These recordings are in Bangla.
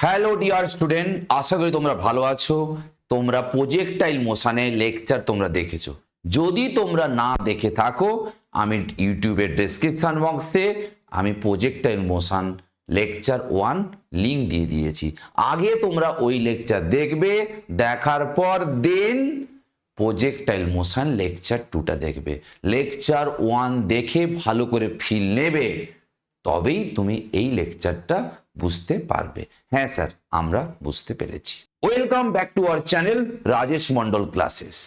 হ্যালো ডিয়ার স্টুডেন্ট, আশা করি তোমরা ভালো আছো। তোমরা প্রজেক্টাইল মোশনে লেকচার তোমরা দেখেছো। যদি তোমরা না দেখে থাকো, আমি ইউটিউবের ডেসক্রিপশন বক্সে আমি প্রজেক্টাইল মোশন লেকচার 1 লিংক দিয়ে দিয়েছি। আগে তোমরা ওই লেকচার দেখবে, দেখার পর দেন প্রজেক্টাইল মোশন লেকচার 2টা দেখবে। লেকচার 1 দেখে ভালো করে ফিল নেবে, তবেই তুমি এই লেকচারটা বুঝতে পারবে। হ্যাঁ স্যার, আমরা বুঝতে পেরেছি। Welcome back to our channel Rajesh Mondal classes.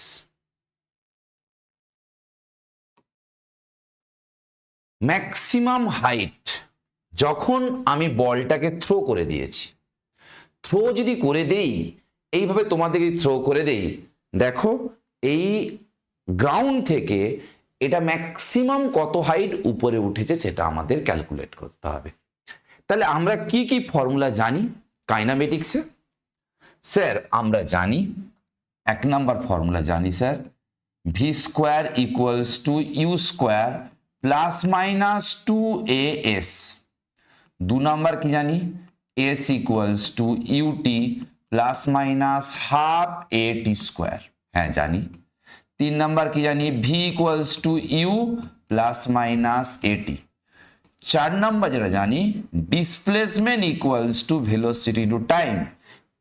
Maximum height, যখন আমি বলটাকে থ্রো করে দিয়েছি, থ্রো যদি করে দেই এইভাবে, তোমাদেরকে থ্রো করে দেই, দেখো এই গ্রাউন্ড থেকে এটা ম্যাক্সিমাম কত হাইট উপরে উঠেছে সেটা আমাদের ক্যালকুলেট করতে হবে। তাহলে আমরা কি কি ফর্মুলা জানি কাইনামেটিক্সে? স্যার আমরা জানি, 1 নাম্বার ফর্মুলা জানি sir, v square equals to u square plus minus 2as। 2 number কি জানি, s equals to u t plus minus half a t square. হ্যাঁ জানি। 3 নাম্বার কি জানি, v equals to u plus minus a t. 4 number যেটা জানি, displacement equals to velocity to time.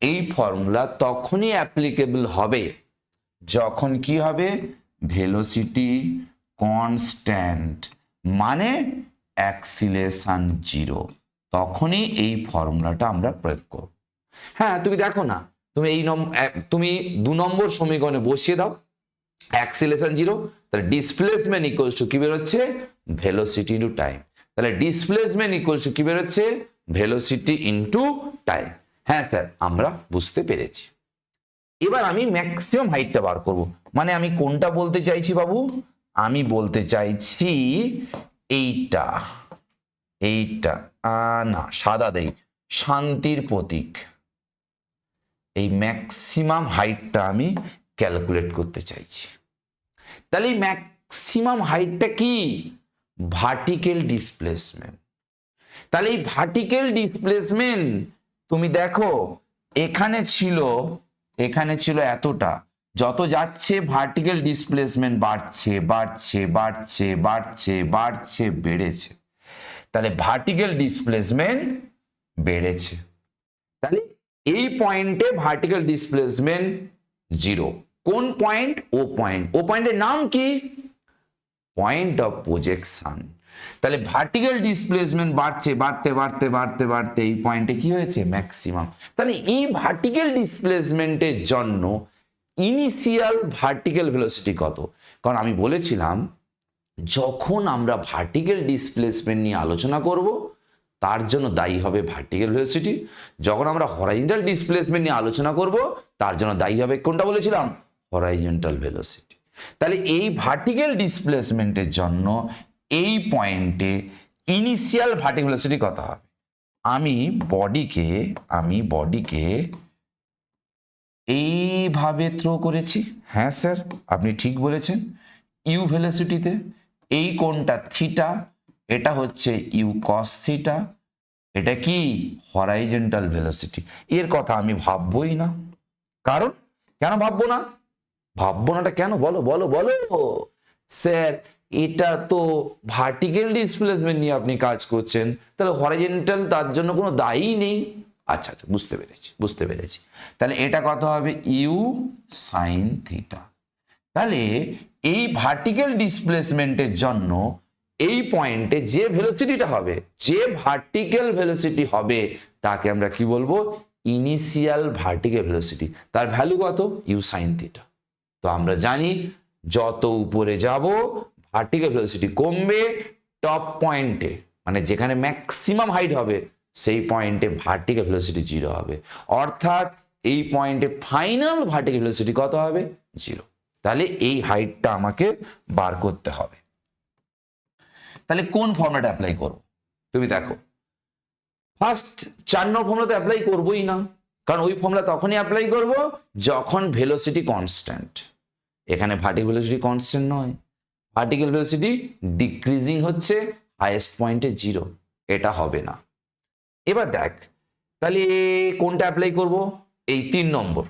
এই ফর্মুলা তখনই অ্যাপ্লিকেবল হবে যখন কি হবে, ভেলোসিটি কনস্ট্যান্ট মানে অ্যাক্সিলারেশন 0, তখনই এই ফর্মুলাটা আমরা প্রয়োগ করব। হ্যাঁ তুমি দেখো না, তুমি 2 নম্বর সমীকরণে বসিয়ে দাও অ্যাক্সিলারেশন 0, তাহলে ডিসপ্লেসমেন্ট ইকুয়ালস টু কি বেরোচ্ছে, ভেলোসিটি ইনটু টাইম। তাহলে ডিসপ্লেসমেন্ট ইকুয়ালস টু কি বেরোচ্ছে, ভেলোসিটি ইনটু টাইম। হ্যাঁ স্যার, আমরা বুঝতে পেরেছি। এবার আমি ম্যাক্সিমাম হাইটটা বার করব। মানে আমি কোনটা বলতে চাইছি বাবু, আমি বলতে চাইছি এইটা, এইটা না সাদা দেই, শান্তির প্রতীক। এই ম্যাক্সিমাম হাইটটা আমি ক্যালকুলেট করতে চাইছি। তাহলে এই ম্যাক্সিমাম হাইটটা কি, ভার্টিক্যাল ডিসপ্লেসমেন্ট। তাহলে এই ভার্টিক্যাল ডিসপ্লেসমেন্ট তুমি দেখো, এখানে ছিল এতটা, যত যাচ্ছে ভার্টিক্যাল ডিসপ্লেসমেন্ট বাড়ছে বাড়ছে বাড়ছে বাড়ছে বাড়ছে বেড়েছে। তাহলে ভার্টিক্যাল ডিসপ্লেসমেন্ট বেড়েছে। তাহলে এই পয়েন্টে ভার্টিক্যাল ডিসপ্লেসমেন্ট 0। কোন পয়েন্ট, ও পয়েন্ট। ও পয়েন্টের নাম কি, পয়েন্ট অফ প্রজেকশন। তাহলে ভার্টিক্যাল ডিসপ্লেসমেন্ট বাড়ছে বাড়তে বাড়তে বাড়তে বাড়তে এই পয়েন্টে কি হয়েছে, ম্যাক্সিমাম। তাহলে এই ভার্টিক্যাল ডিসপ্লেসমেন্টের জন্য ইনিশিয়াল ভার্টিক্যাল ভেলোসিটি কত? কারণ আমি বলেছিলাম যখন আমরা ভার্টিক্যাল ডিসপ্লেসমেন্ট নিয়ে আলোচনা করব তার জন্য দায়ী হবে ভার্টিক্যাল ভেলোসিটি। যখন আমরা হরাইজন্টাল ডিসপ্লেসমেন্ট নিয়ে আলোচনা করব তার জন্য দায়ী হবে, কোনটা বলেছিলাম, হরাইজন্টাল ভেলোসিটি। তাহলে এই ভার্টিক্যাল ডিসপ্লেসমেন্টের জন্য এই পয়েন্টে ইনিশিয়াল ভার্টিক্যাল ভেলোসিটি কত হবে? আমি বডিকে এইভাবে থ্রো করেছি। হ্যাঁ স্যার, আপনি ঠিক বলেছেন। ইউ ভেলোসিটিতে এই কোণটা থিটা, এটা হচ্ছে ইউ কস থিটা, এটা কি হরাইজন্টাল ভেলোসিটি। এর কথা আমি ভাববই না। কারণ কেন ভাববো না, কেন বলো বলো বলো। স্যার এটা তো ভার্টিক্যাল ডিসপ্লেসমেন্ট নিয়ে আপনি কাজ করছেন, তাহলে হরাইজন্টাল তার জন্য কোনো দায়ী নেই। আচ্ছা আচ্ছা, বুঝতে পেরেছি। তাহলে এটা কত হবে, ইউ সাইন থিটা। তাহলে এই ভার্টিক্যাল ডিসপ্লেসমেন্টের জন্য এই পয়েন্টে যে ভেলোসিটিটা হবে, যে ভার্টিক্যাল ভেলোসিটি হবে তাকে আমরা কি বলবো, ইনিশিয়াল ভার্টিক্যাল ভেলোসিটি। তার ভ্যালু কত, ইউ সাইন থিটা। তো আমরা জানি যত উপরে যাব ভার্টিক্যাল ভেলোসিটি কমবে, টপ পয়েন্টে মানে যেখানে ম্যাক্সিমাম হাইট হবে সেই পয়েন্টে ভার্টিক্যাল ভেলোসিটি 0 হবে। অর্থাৎ এই পয়েন্টে ফাইনাল ভার্টিক্যাল ভেলোসিটি কত হবে, 0। তাহলে এই হাইটটা আমাকে বার করতে হবে। তাহলে কোন ফর্মুলাটা অ্যাপ্লাই করব? তুমি দেখো, ফার্স্ট 4 নম্বর ফর্মুলা তো অ্যাপ্লাই করবোই না, কারণ ওই ফর্মুলা তখনই অ্যাপ্লাই করব যখন ভেলোসিটি কনস্ট্যান্ট। এখানে ভার্টিক্যাল ভেলোসিটি কনস্ট্যান্ট নয়, ভার্টিক্যাল ভেলোসিটি ডিক্রিজিং হচ্ছে, হাইয়েস্ট পয়েন্টে 0, এটা হবে না। এবার দেখ, তাহলে কোনটা অ্যাপ্লাই করব? এই 3 নম্বর।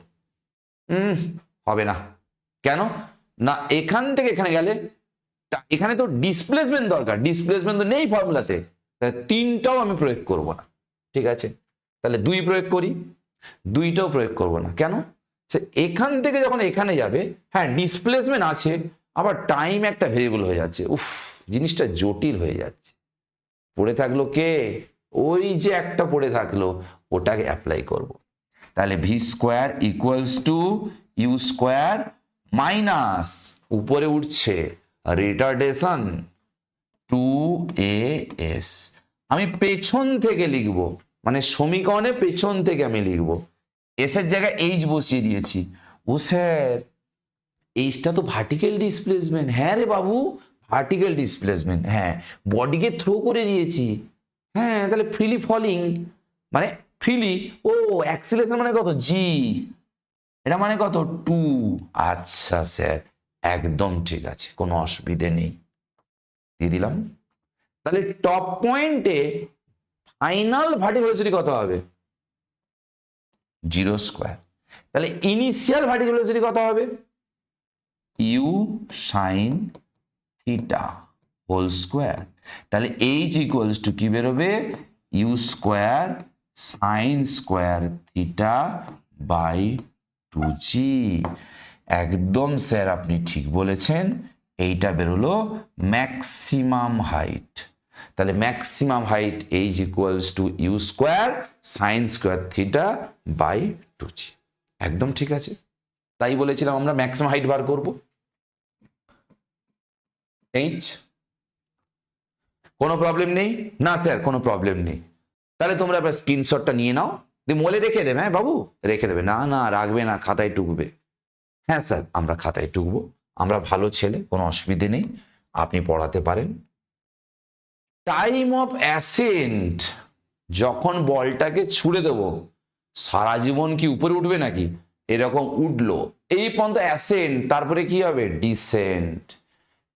হবে না। কেন না? এখান থেকে এখানে গেলে এখানে তো ডিসপ্লেসমেন্ট দরকার, ডিসপ্লেসমেন্ট তো নেই ফর্মুলাতে, তাহলে 3টাও আমি প্রয়োগ করব না। ঠিক আছে, তাহলে 2 প্রয়োগ করি, 2টাও প্রয়োগ করব না। কেন? এখান থেকে যখন এখানে যাবে, হ্যাঁ ডিসপ্লেসমেন্ট আছে, আবার টাইম একটা ভেরিয়েবল হয়ে যাচ্ছে। উফ, জিনিসটা জটিল হয়ে যাচ্ছে। পড়ে থাকলো কে? ওই যে একটা পড়ে থাকলো, ওটাকে অ্যাপ্লাই করব। তাহলে v square equals to u square minus উপরে উঠছে রিটার্ডেশন 2as। আমি পেছন থেকে লিখব, মানে সমীকরণে পেছন থেকে আমি লিখব। এস এর জায়গায় এইচ বসিয়ে দিয়েছি। ও স্যার, এইচটা তো ভার্টিক্যাল ডিসপ্লেসমেন্ট। হ্যাঁ রে বাবু, ভার্টিক্যাল ডিসপ্লেসমেন্ট। হ্যাঁ, বডিকে থ্রো করে দিয়েছি। হ্যাঁ, তাহলে ফ্রিলি ফলিং মানে ফ্রিলি, ও অ্যাক্সিলারেশন মানে কত? জি। এটা মানে কত? 2। আচ্ছা স্যার, একদম ঠিক আছে, কোনো অসুবিধে নেই, দিয়ে দিলাম। তাহলে টপ পয়েন্টে ফাইনাল ভার্টিক্যাল ভেলোসিটি কত হবে? 0 স্কোয়ার। তাহলে ইনিশিয়াল ভার্টিক্যাল ভেলোসিটি কত হবে? You sine theta whole square. তাহলে এইচ ইকুয়ালস টু কি বেরোবে? U square sine square theta by 2g। একদম স্যার আপনি ঠিক বলেছেন, এইটা বেরোলো ম্যাক্সিমাম হাইট। তাহলে maximum height h equals to u square sine square theta by 2g। একদম ঠিক আছে, তাই বলেছিলাম আমরা ম্যাক্সিমাম হাইট বার করব। এইচ কোনো প্রবলেম নেই? না স্যার, কোনো প্রবলেম নেই। তাহলে তোমরা এবার স্ক্রিনশটটা নিয়ে নাও, দিয়ে মোলে রেখে দেবে। হ্যাঁ বাবু, রেখে দেবে। না না, রাখবে না, খাতায় টুকবে। হ্যাঁ স্যার, আমরা খাতায় টুকবো, আমরা ভালো ছেলে, কোনো অসুবিধে নেই, আপনি পড়াতে পারেন। টাইম অফ অ্যাসেন্ট, যখন বলটাকে ছুড়ে দেব, সারা জীবন কি উপরে উঠবে নাকি? এরকম উঠলো, এই পর্যন্ত অ্যাসেন্ট, তারপরে কি হবে? ডিসেন্ট।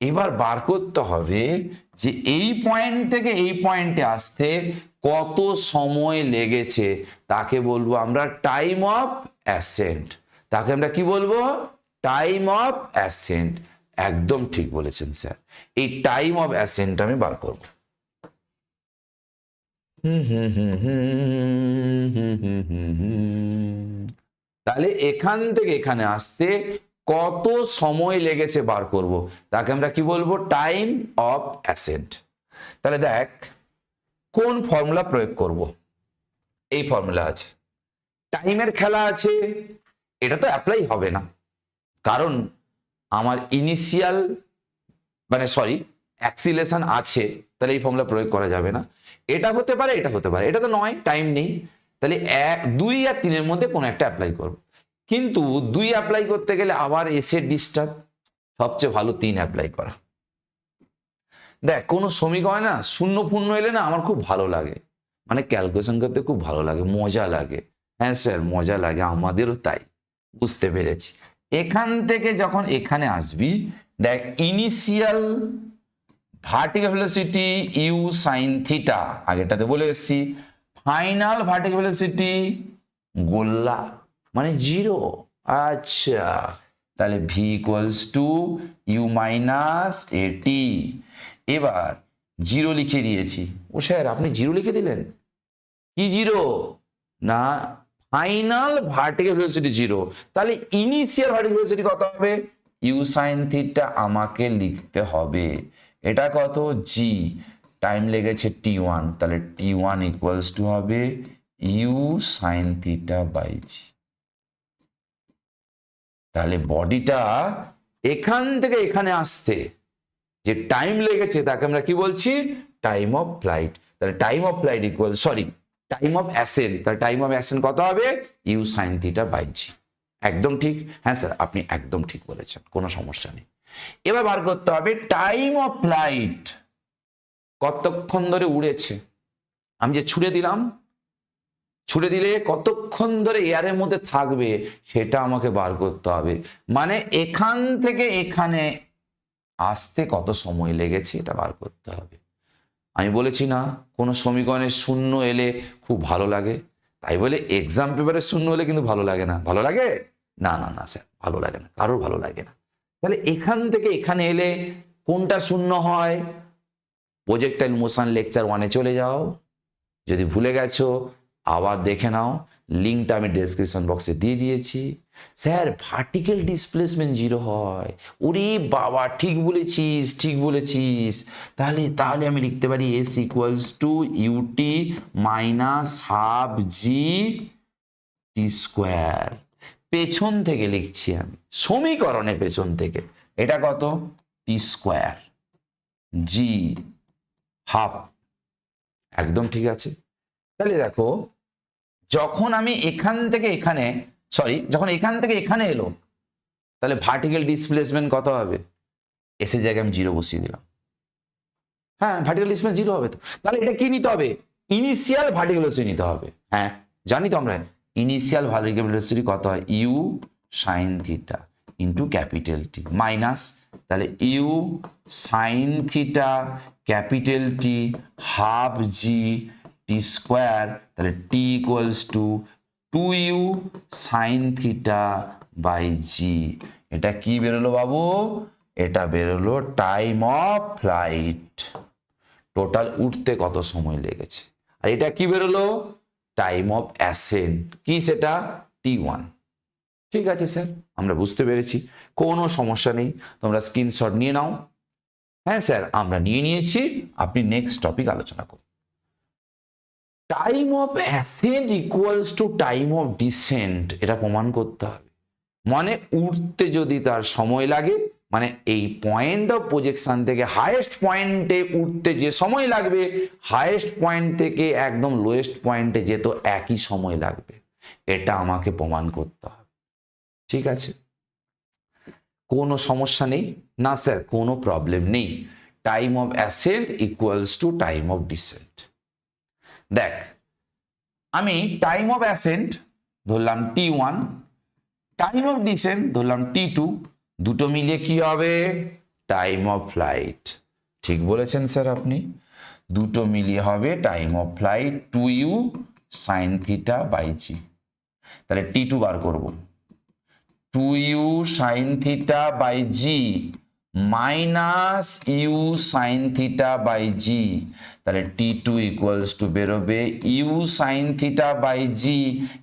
এবার বার করতে হবে যে এই পয়েন্ট থেকে এই পয়েন্টে আসতে কত সময় লেগেছে, তাকে বলবো আমরা টাইম অফ অ্যাসেন্ট। তাকে আমরা কি বলবো? Time of accent. একদম ঠিক বলেছেন স্যার, এই টাইম অফ অ্যাসেন্ট আমি বার করব। তাহলে এখান থেকে এখানে আসতে কত সময় লেগেছে বার করব, তাকে আমরা কি বলবো? Time of ascent. তাহলে দেখ কোন ফর্মুলা প্রয়োগ করব। এই ফর্মুলা আছে, টাইমের খেলা আছে, এটা তো অ্যাপ্লাই হবে না, কারণ আমার ইনিশিয়াল মানে সরি অ্যাক্সিলেশন আছে, তাহলে এই ফর্মুলা প্রয়োগ করা যাবে না। এটা হতে পারে, এটা হতে পারে, এটা তো নয়, টাইম নেই। তাহলে 2 আর 3 এর মধ্যে কোনো একটা অ্যাপ্লাই করব। কিন্তু 2 অ্যাপ্লাই করতে গেলে আবার এসে ডিস্টার্ব, সবচেয়ে ভালো 3 অ্যাপ্লাই করা। দেখ কোনো সমীকরণ না শূন্য পূর্ণ এলে না আমার খুব ভালো লাগে, মানে ক্যালকুলেশন করতে খুব ভালো লাগে, মজা লাগে। হ্যাঁ স্যার, মজা লাগে, আমাদেরও তাই, বুঝতে পেরেছি। এখান থেকে যখন এখানে আসবি, দেখ initial vertical velocity U sine theta, আগেটাতে বলে এসেছি। ফাইনাল ভার্টিক্যাল ভেলোসিটি গোল্লা মানে 0। আচ্ছা, তাহলে v equals to u minus at. এবার 0 লিখে দিয়েছি। ও স্যার, আপনি 0 লিখে দিলেন? কি 0? না, ফাইনাল ভার্টিক্যাল ভেলোসিটি 0। তাহলে ইনিশিয়াল ভার্টিক্যাল ভেলোসিটি কত হবে? ইউ সাইন থিটা আমাকে লিখতে হবে। এটা কত? জি। টাইম লেগেছে t1, তাহলে t1 ইকুয়ালস টু হবে you sine theta by G. তাহলে বডিটা এখান থেকে এখানে আসতে যে টাইম লেগেছে, তাকে আমরা কি বলছি? Time of flight. তাহলে time of flight equal sorry time of ascent, তাহলে টাইম অফ অ্যাসেন্ট কত হবে? You sine theta by G. একদম ঠিক। হ্যাঁ স্যার, আপনি একদম ঠিক বলেছেন, কোনো সমস্যা নেই। এবার বার করতে হবে টাইম অফ ফ্লাইট, কতক্ষণ ধরে উড়েছে। আমি যে ছুড়ে দিলাম, ছুড়ে দিলে কতক্ষণ ধরে এয়ারের মধ্যে থাকবে সেটা আমাকে বার করতে হবে। মানে এখান থেকে এখানে আসতে কত সময় লেগেছে এটা বার করতে হবে। আমি বলেছি না, কোনো সমীকরণে শূন্য এলে খুব ভালো লাগে, তাই বলে এক্সাম পেপারে শূন্য হলে কিন্তু ভালো লাগে না। ভালো লাগে না? না না স্যার, ভালো লাগে না, কারোর ভালো লাগে না। তাহলে এখান থেকে এখানে এলে কোনটা শূন্য হয়? প্রজেক্টাইল মোশন লেকচার 1-এ চলে যাও। যদি ভুলে গেছো আবার দেখে নাও, লিঙ্কটা আমি ডেসক্রিপশন বক্সে দিয়ে দিয়েছি। স্যার ভার্টিক্যাল ডিসপ্লেসমেন্ট 0 হয়। ওরে বাবা, ঠিক বলেছিস, ঠিক বলেছিস। তাহলে তাহলে আমি লিখতে পারি s equals to ut minus half G T square. পেছন থেকে লিখছি আমি, সমীকরণে পেছন থেকে। এটা কত? T square g half. একদম ঠিক আছে। তাহলে দেখো, যখন আমি এখান থেকে এখানে, যখন এখান থেকে এখানে এলো, তাহলে ভার্টিক্যাল ডিসপ্লেসমেন্ট কত হবে? এসের জায়গায় আমি 0 বসিয়ে দিলাম। হ্যাঁ, ভার্টিক্যাল ডিসপ্লেসমেন্ট 0 হবে তো। তাহলে এটা কি নিতে হবে? ইনিশিয়াল ভার্টিক্যাল ভেলোসিটি নিতে হবে। হ্যাঁ, জানি তো আমরা ইনিশিয়াল ভার্টিক্যাল ভেলোসিটি কত হয়? U sine theta into capital T minus, তাহলে you sine theta capital T half G T square, তাহলে T equals to 2u sine theta by G. এটা কি বেরোলো বাবু? এটা বেরোলো টাইম অফ ফ্লাইট। টোটাল উঠতে কত সময় লেগেছে। আর এটা কি বেরোলো? Time of accent. কি সেটা? t1। ঠিক আছে স্যার, আমরা বুঝতে পেরেছি, কোনো সমস্যা নেই, তোমরা স্ক্রিনশট নিয়ে নাও। হ্যাঁ স্যার, আমরা নিয়ে নিয়েছি, আপনি নেক্সট টপিক আলোচনা করুন। Time of ascent equals to time of descent, এটা প্রমাণ করতে হবে। মানে উঠতে যদি তার সময় লাগে, মানে এই পয়েন্ট অফ প্রজেকশন থেকে হাইয়েস্ট পয়েন্টে উঠতে যে সময় লাগবে, হাইয়েস্ট পয়েন্ট থেকে একদম লোয়েস্ট পয়েন্টে যেতে একই সময় লাগবে, এটা আমাকে প্রমাণ করতে হবে। ঠিক আছে, কোনো সমস্যা নেই না স্যার? কোনো প্রবলেম নেই। Time of ascent equals to time of descent. দেখ, আমি টাইম অফ অ্যাসেন্ট ধরলাম t1, টাইম অফ ডিসেন্ট ধরলাম t2, দুটো মিলিয়ে কি হবে? Time of flight. ঠিক বলেছেন স্যার আপনি, দুটো মিলিয়ে হবে time of flight 2u sine theta by G. তাহলে t2 বার করব, 2u sine theta by G minus U sine theta by G. তাহলে t2 ইকুয়ালস টু বেরোবে U sine theta by G,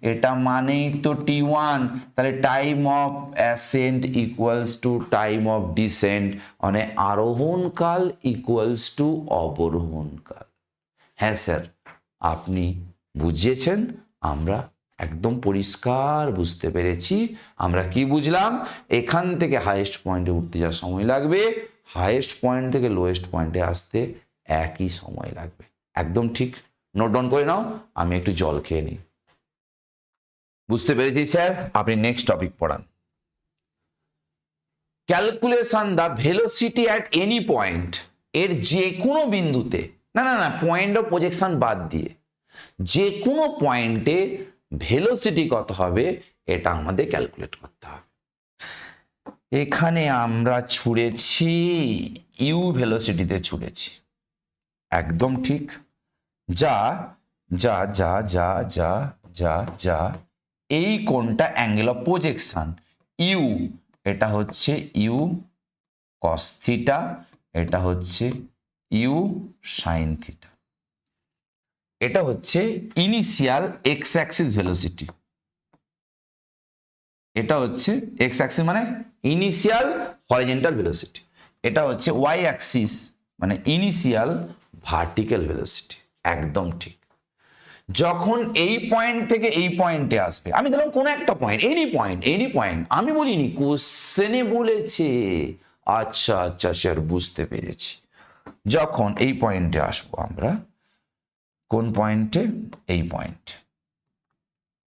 এটা মানেই তো t1। তাহলে time of ascent equals to time of descent, মানে আরোহণ কাল ইকুয়ালস টু অবরোহণ কাল। হ্যাঁ স্যার, আপনি বুঝিয়েছেন, আমরা একদম পরিষ্কার বুঝতে পেরেছি। আমরা কি বুঝলাম? এখান থেকে হাইয়েস্ট পয়েন্টে উঠতে যা সময় লাগবে, হাইয়েস্ট পয়েন্ট থেকে লোয়েস্ট পয়েন্টে আসতে একই সময় লাগবে। একদম ঠিক, নোট ডাউন করে নাও, আমি একটু জল খেয়ে নিই। বুঝতে পেরেছি স্যার, আপনি নেক্সট টপিক পড়ান। Calculation the velocity at any point, এর যে কোনো বিন্দুতে, না না না, পয়েন্ট অফ প্রজেকশন বাদ দিয়ে যে কোনো পয়েন্টে ভেলোসিটি কত হবে এটা আমাদের ক্যালকুলেট করতে হবে। এখানে আমরা ছুঁড়েছি ইউ ভেলোসিটিতে ছুঁড়েছি, একদম ঠিক। যা যা যা যা যা যা যা এই কোণটা অ্যাঙ্গেল অফ প্রজেকশন ইউ, এটা হচ্ছে ইউ কস থিটা, এটা হচ্ছে ইউ সাইন থিটা। এটা হচ্ছে ইনিশিয়াল এক্স অ্যাক্সিস ভেলোসিটি, এটা হচ্ছে এক্স অ্যাক্সিস মানে ইনিশিয়াল হরিজন্টাল ভেলোসিটি, এটা হচ্ছে ওয়াই অ্যাক্সিস মানে ইনিশিয়াল ভার্টিক্যাল ভেলোসিটি। একদম ঠিক। যখন এই পয়েন্ট থেকে এই পয়েন্টে আসবে, আমি ধরলাম কোন একটা পয়েন্ট, এনি পয়েন্ট, আমি বলিনি, কোশ্চেনে বলেছে। আচ্ছা আচ্ছা স্যার, বুঝতে পেরেছি। যখন এই পয়েন্টে আসবো আমরা, কোন পয়েন্টে? এই পয়েন্ট,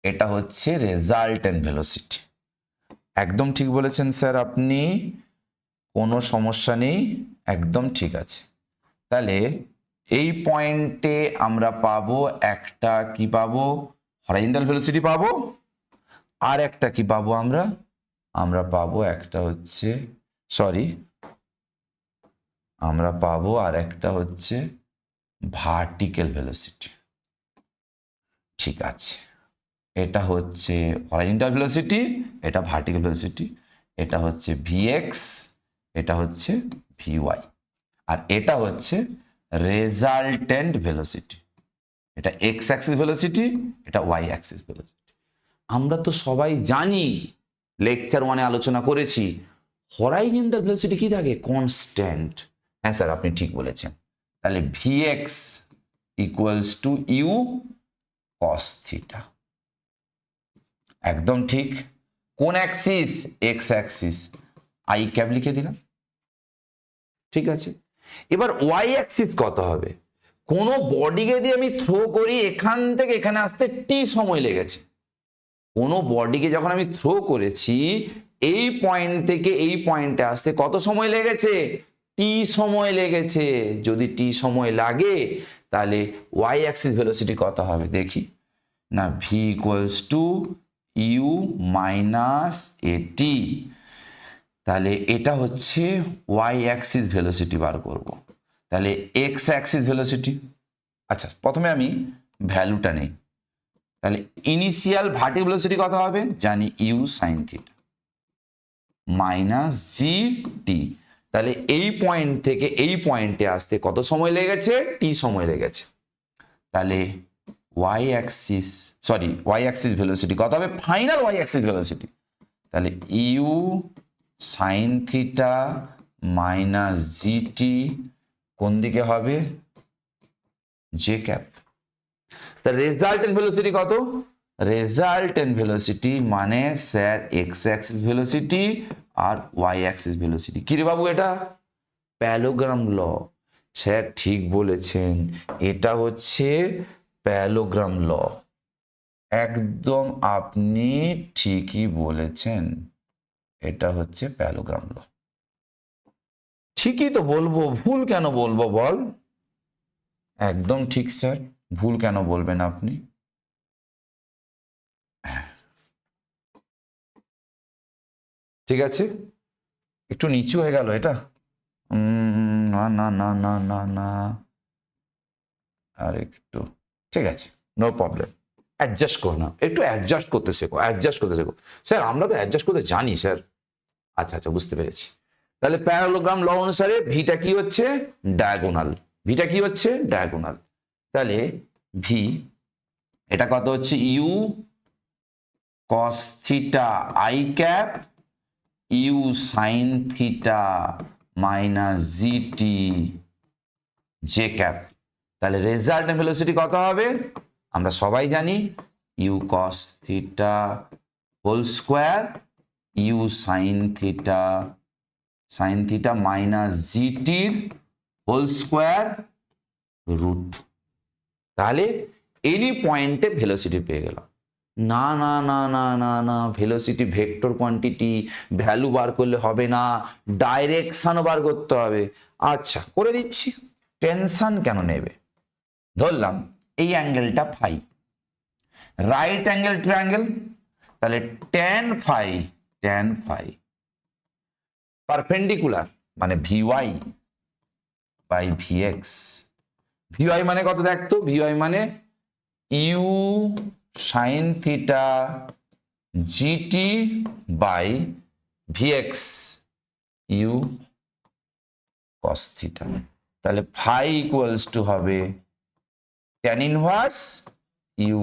এটা হচ্ছে রেজাল্টেন্ট ভেলোসিটি। একদম ঠিক বলেছেন স্যার আপনি, কোনো সমস্যা নেই, একদম ঠিক আছে। তাহলে এই পয়েন্টে আমরা পাবো একটা, কি পাবো? হরাইজন্টাল ভেলোসিটি পাবো। আর একটা কি পাবো আমরা? আমরা পাবো একটা হচ্ছে, আমরা পাবো আর একটা হচ্ছে ভার্টিক্যাল ভেলোসিটি। ঠিক আছে, এটা হচ্ছে হরাইজন্টাল ভেলোসিটি, এটা ভার্টিক্যাল ভেলোসিটি, এটা হচ্ছে ভিএক্স, এটা হচ্ছে ভিওয়াই, আর এটা হচ্ছে রেজাল্টেন্ট ভেলোসিটি। এটা এক্স অ্যাক্সিস ভেলোসিটি, এটা ওয়াই অ্যাক্সিস ভেলোসিটি। আমরা তো সবাই জানি, লেকচার 1-এ আলোচনা করেছি, হরাইজন্টাল ভেলোসিটি কি থাকে? কনস্ট্যান্ট। হ্যাঁ স্যার, আপনি ঠিক বলেছেন। তাহলে v x equals to u cos theta, একদম ঠিক। কোন axis? X axis, i cap লিখে দিলাম, ঠিক আছে। এবার ওয়াই অ্যাক্সিস কত হবে? কোনো বডিকে দিয়ে আমি থ্রো করি, এখান থেকে এখানে আসতে টি সময় লেগেছে। কোনো বডিকে যখন আমি থ্রো করেছি, এই পয়েন্ট থেকে এই পয়েন্টে আসতে কত সময় লেগেছে? টি সময় লেগেছে। যদি টি সময় লাগে, তাহলে ওয়াই অ্যাক্সিস ভেলোসিটি কত হবে দেখি না। V equals to u minus at. তাহলে এটা হচ্ছে ওয়াই অ্যাক্সিস ভেলোসিটি বার করব। তাহলে এক্স অ্যাক্সিস ভেলোসিটি, আচ্ছা প্রথমে আমি ভ্যালুটা নেই। তাহলে ইনিশিয়াল ভার্টিক্যাল ভেলোসিটি কত হবে? জানি, ইউ সাইন থিটা মাইনাস জি টি। তাহলে এই পয়েন্ট থেকে এই পয়েন্টে আসতে কত সময় লেগেছে? টি সময় লেগেছে। তাহলে ওয়াই অ্যাক্সিস ভেলোসিটি কত হবে? ফাইনাল ওয়াই অ্যাক্সিস ভেলোসিটি, তাহলে you sine theta minus g t কোন দিকে হবে? J cap. তা রেজাল্টেন্ট ভেলোসিটি কত? রেজাল্টেন্ট ভেলোসিটি মানে স্যার এক্স অ্যাক্সিস ভেলোসিটি আর ওয়াই অ্যাক্সিস ভেলোসিটি। কি রে বাবু এটা? প্যালোগ্রাম ল। স্যার ঠিক বলেছেন, এটা হচ্ছে প্যালোগ্রাম ল। একদম আপনি ঠিকই বলেছেন, এটা হচ্ছে প্যালোগ্রাম ল। ঠিকই তো বলবো, ভুল কেন বলবো বল? একদম ঠিক স্যার, ভুল কেন বলবেন আপনি? ঠিক আছে, একটু নিচু হয়ে গেল এটা। না না না না না না, আর একটু, ঠিক আছে, নো প্রবলেম। অ্যাডজাস্ট করো না, একটু অ্যাডজাস্ট করতে শেখো, অ্যাডজাস্ট করতে শেখো। স্যার আমরা তো অ্যাডজাস্ট করতে জানি স্যার। আচ্ছা আচ্ছা, বুঝতে পেরেছি। তাহলে প্যারালোগ্রাম ল অনুসারে ভিটা কি হচ্ছে? ডায়াগোনাল। ভিটা কি হচ্ছে? ডায়াগোনাল। তাহলে ভি এটা কত হচ্ছে? U cos theta I cap U sine theta minus G T J cap. তাহলে রেজাল্টেন্ট ভেলোসিটি কত হবে? আমরা সবাই জানি, U cos theta whole square U sine theta minus জিটির হোল স্কোয়ার রুট। তাহলে এনি পয়েন্টে ভেলোসিটি পেয়ে গেলাম। না না না না না না, ভেলোসিটি ভেক্টর কোয়ান্টিটি, ভ্যালু বার করলে হবে না, ডাইরেকশনও বার করতে হবে। আচ্ছা করে দিচ্ছি, টেনশন কেন নেবে? ধরলাম এই অ্যাঙ্গেলটা ফাই, রাইট অ্যাঙ্গেল ট্রায়াঙ্গেল, তাহলে ট্যান ফাই পারপেন্ডিকুলার মানে ভিওয়াই বাই ভিএক্স। ভিওয়াই মানে কত দেখতো? ভিওয়াই মানে u sine theta g t by v x u cos theta. তাহলে ফাই ইকুয়ালস টু হবে tan inverse u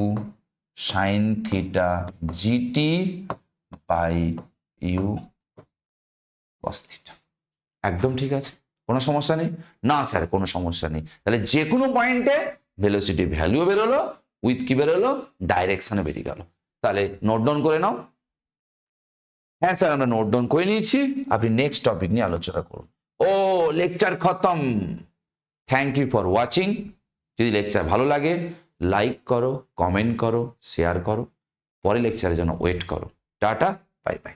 sine theta g t by u cos theta. একদম ঠিক আছে, কোনো সমস্যা নেই? না স্যার কোনো সমস্যা নেই। তাহলে যে কোনো পয়েন্টে ভেলোসিটি ভ্যালুও বেরোলো, উইথ কি বেরোলো? ডাইরেকশনে বেরিয়ে গেল। তাহলে নোট ডাউন করে নাও। হ্যাঁ স্যার আমরা নোট ডাউন করে নিয়েছি, আপনি নেক্সট টপিক নিয়ে আলোচনা করুন। ও লেকচার খতম। Thank you for watching. যদি লেকচার ভালো লাগে লাইক করো, কমেন্ট করো, শেয়ার করো, পরে লেকচারের জন্য ওয়েট করো। Tata, bye bye.